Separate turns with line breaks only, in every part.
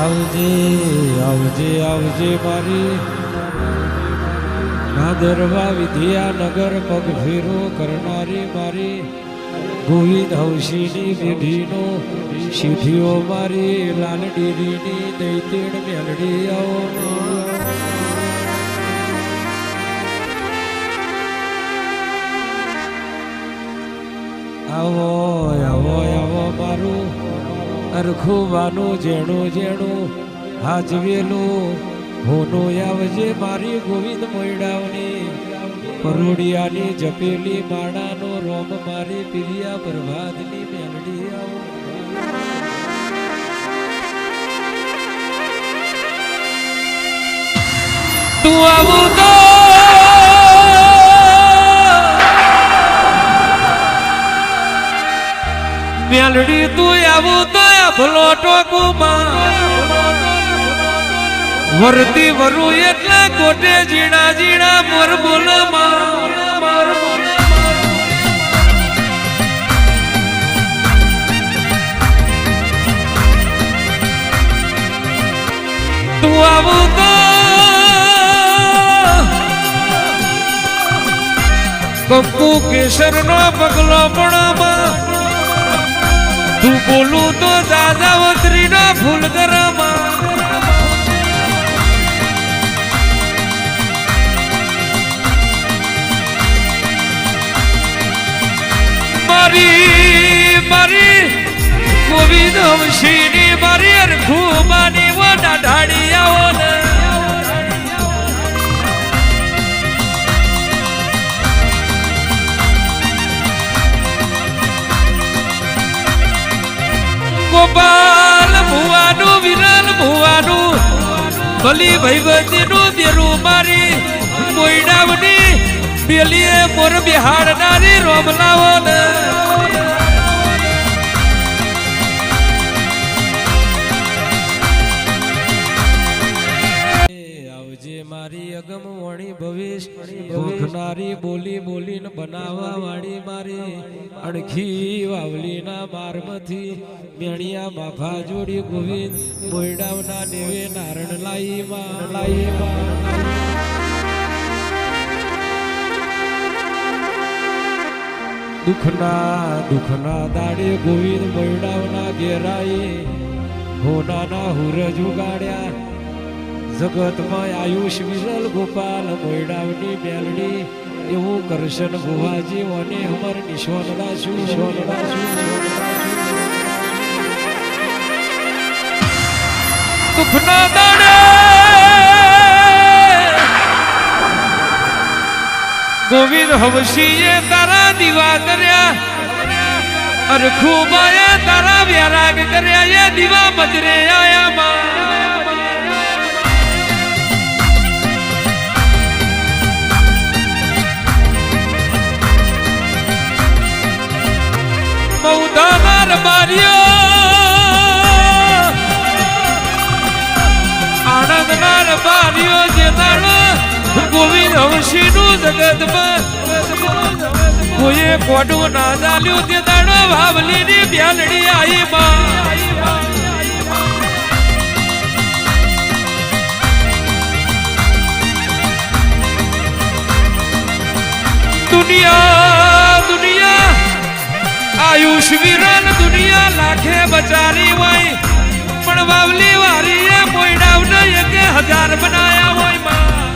આવજે આવજે આવજે મારી ભાદરવા વિદ્યાનગર પગ ફેરો કરનારી મારી ગોવિંદ હવશીની પેઢીનો શીઠીઓ મારી લાલ ડેરીની દૈતેડ મેલડી આવો આવો આવો મારું અરખુવાનું જેણું જેણું હાજવેલું હોનું આવજે મારી ગોવિંદ મોયડાવની પરોડિયાની જપેલી માળાનો રોમ મારી પિરિયા પ્રભાતની મેલડી આવો તું આવું તો મેલડી તું આવું તો ભલો ટોકુમાં વરતી વરુ એટલે કોટે જીણા જીણા મોર બોલમાં તું આવું તો કંકુ કેસર નો પગલો પડામાં તું બોલું તો દાદાવત્રી ના ફૂલ ગરામાં મારી મારી ગોવિંદ હમશીની મારી અરખુમાની વડા ઢાળી આવો ને ગોપાલ ભુવાનું વિરલ ભુવાનું ભલી ભૈવતીનું દેરું મારી મોયડાવની પેલીએ મોર બિહાડનારી રોમલાવો ને આવજે મારી અગમ વણી ભવિષ્ય ભોખનારી બોલી બોલીને બનાવવા વાળી મારી અણખી વાવલીના મારમાંથી મેણિયા માફા જોડી ગોવિંદ મોયડાવના નેવે નારણ લાઈમાં દુખના દાડે ગોવિંદ મોયડાવના ઘેરાઈ હોનાના હુરજ ઉગાડ્યા જગતમાં આયુષ વિરલ ગોપાલ મોયડાવની મેલડી એવું કરશન ભુવાજી અને અમર નિશોનડા છું દુખના દાડે ગોવિંદ હવશીએ તારા દીવા કર્યા અરખુબાએ તારા વ્યારાગ કર્યા એ દીવા મજરે આયા મૌદાના બારીઓ આનંદના બારીઓ જે તારો ગોવિંદ હવશીનું જગતમાં કોઈએ કોડું ના ચાલ્યું તે દાડો વાવલીની બ્યાલડી આઈ દુનિયા દુનિયા આયુષ વિરલ દુનિયા લાખે બચારી હોય પણ વાવલી વારીએ મોયડાવને 1000 બનાયા હોય માં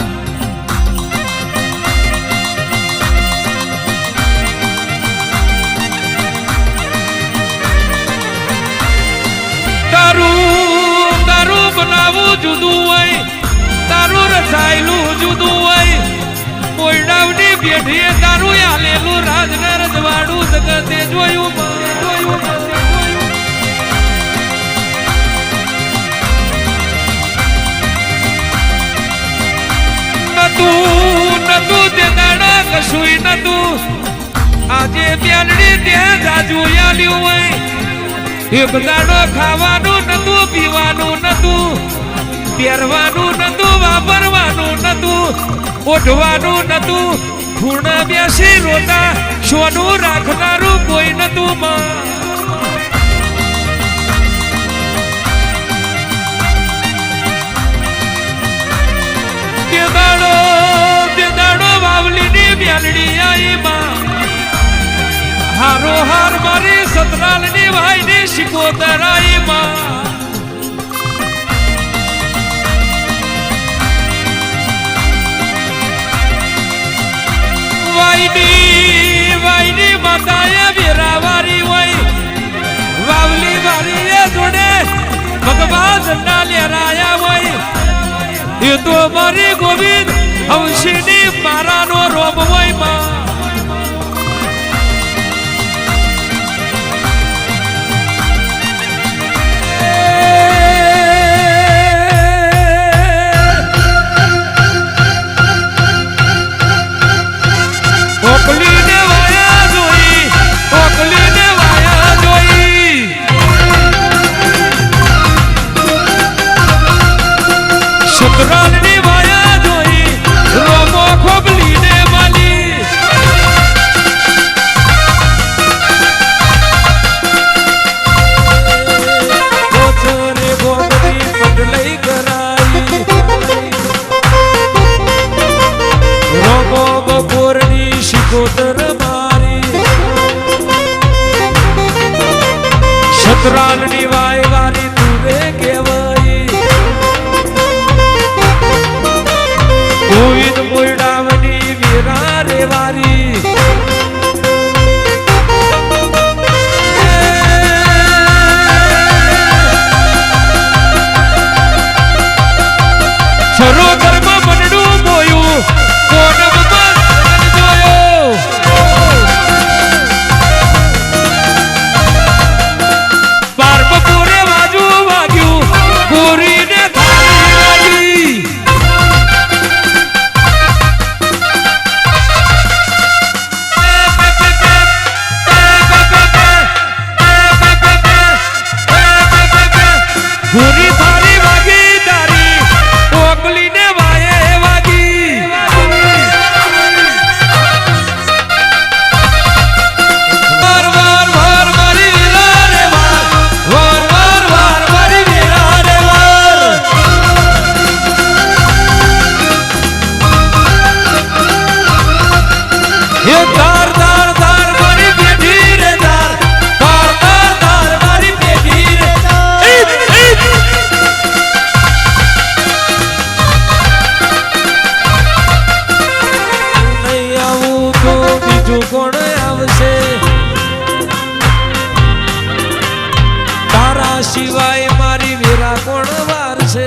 તારું બનાવું જુદું હોય તારું રચાયેલું જુદું હોય મોયડાવની પેઢીએ તારું આલેલું રાજના રજવાડું જગતે જોયું નતું તે દાડા કશુંય નતું આજે પ્યાલડી ત્યાં જાજુ આલ્યું હોય એક દાડો ખાવાનું નતું પીવાનું નતું પહેરવાનું નતું વાપરવાનું નતું ઓઢવાનું નતું ખૂણ બેસી રોતા સોનું રાખનારું કોઈ નતું માં હારો હાર મારી સતરાલની ભાઈની શિકોતરાઈમાં વાઈની માતાએ વેરાવારી હોય વાવલી વારી એ જોડે ભગવાન ઝંડા લહેરાયા હોય એ તો મારી ગોવિંદ હંસીની મારાનો રોમ હોય માં ઓકલીને વાયા જોઈ ઓકલીને વાયા જોઈ સતરાલની વાયા જોઈ રોમો ખોબલીને માલી ગોચરે ગોમતી પટલઈ કરાઈ રોમો બપોરની શિકોતર મારી સતરાલની વાય વારી તુરે કેવાય ગોવિંદ મોયડાવની વીરા રે વારી સરોવરમાં બનડું બોયું કોણમમાં જોયો પાર્વપુરે વાજુ વાગ્યું પૂરીને થાળી લાગી પૂરી થાળી વાગી તારી ઓકલીને વાયે વાગી વાર વાર વાર મારી વીરા રે વાર વાર વાર વાર મારી વીરા રે વાર એ તાર તાર તાર મારી પેઢી રે તાર તાર તાર તાર મારી પેઢી રે નહીં આવું તો બીજું કોણ આવશે તારા સિવાય મારી વીરા કોણ વારશે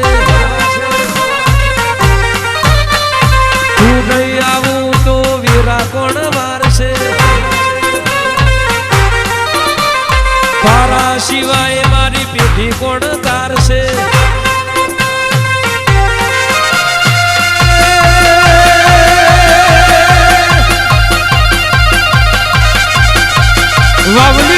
તું નહીં આવું તો વીરા કોણ વારશે તારા સિવાય મારી પેઢી કોણ તારશે વાવલી